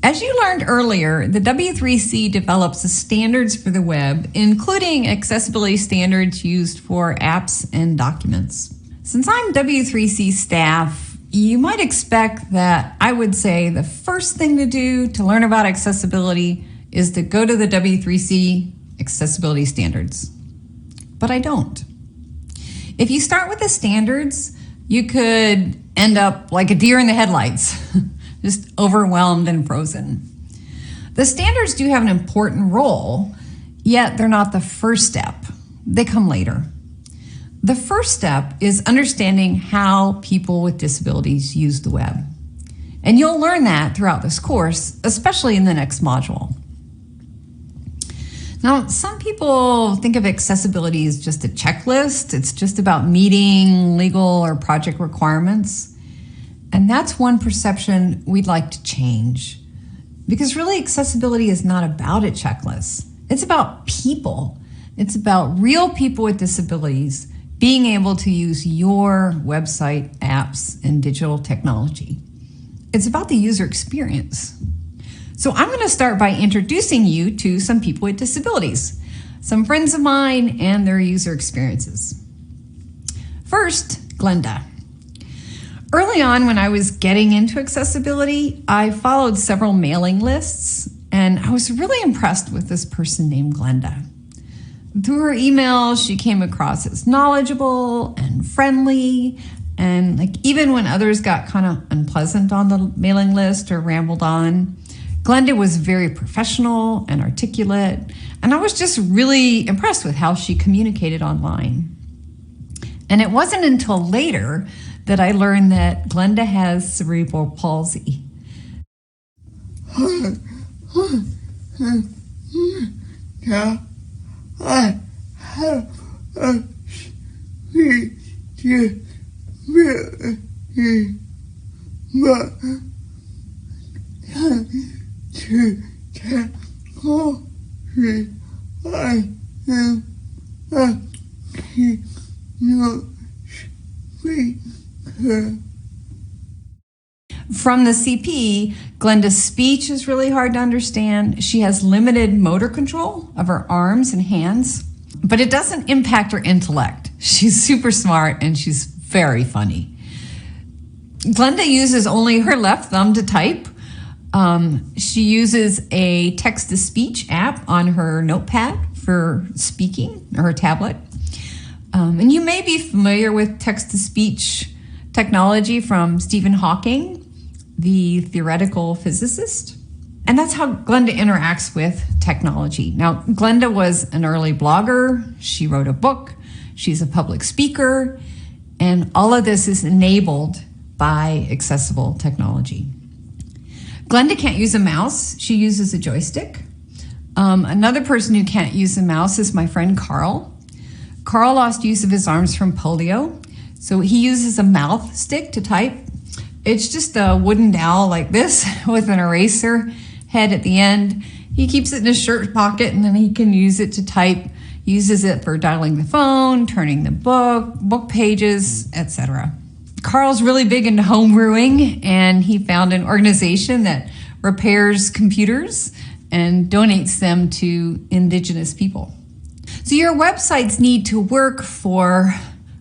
As you learned earlier, the W3C develops the standards for the web, including accessibility standards used for apps and documents. Since I'm W3C staff, you might expect that I would say the first thing to do to learn about accessibility is to go to the W3C accessibility standards. But I don't. If you start with the standards, you could end up like a deer in the headlights. Just overwhelmed and frozen. The standards do have an important role, yet they're not the first step. They come later. The first step is understanding how people with disabilities use the web. And you'll learn that throughout this course, especially in the next module. Now, some people think of accessibility as just a checklist. It's just about meeting legal or project requirements. And that's one perception we'd like to change. Because really, accessibility is not about a checklist. It's about people. It's about real people with disabilities being able to use your website, apps, and digital technology. It's about the user experience. So I'm going to start by introducing you to some people with disabilities, some friends of mine and their user experiences. First, Glenda. Early on, when I was getting into accessibility, I followed several mailing lists, and I was really impressed with this person named Glenda. Through her emails, she came across as knowledgeable and friendly, and even when others got kind of unpleasant on the mailing list or rambled on, Glenda was very professional and articulate, and I was just really impressed with how she communicated online. And it wasn't until later that I learned that Glenda has cerebral palsy. Yeah, I have a speech disability, but to technology, I am a keynote speaker. From the CP, Glenda's speech is really hard to understand. She has limited motor control of her arms and hands, but it doesn't impact her intellect. She's super smart and she's very funny. Glenda uses only her left thumb to type. She uses a text-to-speech app on her notepad for speaking, or her tablet. And you may be familiar with text-to-speech technology from Stephen Hawking, the theoretical physicist. And that's how Glenda interacts with technology. Now, Glenda was an early blogger. She wrote a book. She's a public speaker. And all of this is enabled by accessible technology. Glenda can't use a mouse. She uses a joystick. Another person who can't use a mouse is my friend Carl. Carl lost use of his arms from polio, so he uses a mouth stick to type. It's just a wooden dowel like this with an eraser head at the end. He keeps it in his shirt pocket and then he can use it to type, uses it for dialing the phone, turning the book pages, etc. Carl's really big into homebrewing, and he found an organization that repairs computers and donates them to Indigenous people. So your websites need to work for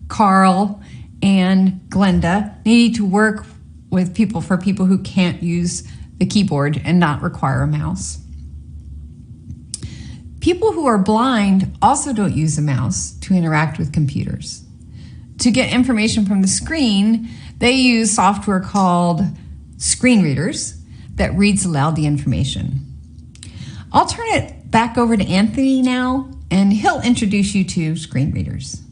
Carl and Glenda. They need to work with people who can't use the keyboard and not require a mouse. People who are blind also don't use a mouse to interact with computers. To get information from the screen, they use software called screen readers that reads aloud the information. I'll turn it back over to Anthony now, and he'll introduce you to screen readers.